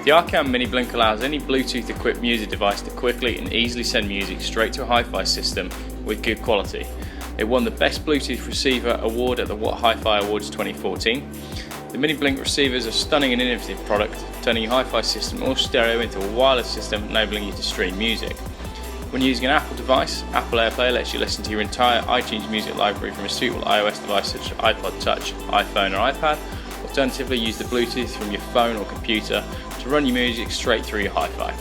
The Arcam miniBlink allows any Bluetooth equipped music device to quickly and easily send music straight to a hi-fi system with good quality. It won the Best Bluetooth Receiver Award at the What Hi-Fi Awards 2014. The miniBlink receiver is a stunning and innovative product, turning your hi-fi system or stereo into a wireless system, enabling you to stream music. When using an Apple device, Apple AirPlay lets you listen to your entire iTunes music library from a suitable iOS device such as iPod Touch, iPhone or iPad. Alternatively, use the Bluetooth from your phone or computer to run your music straight through your hi-fi.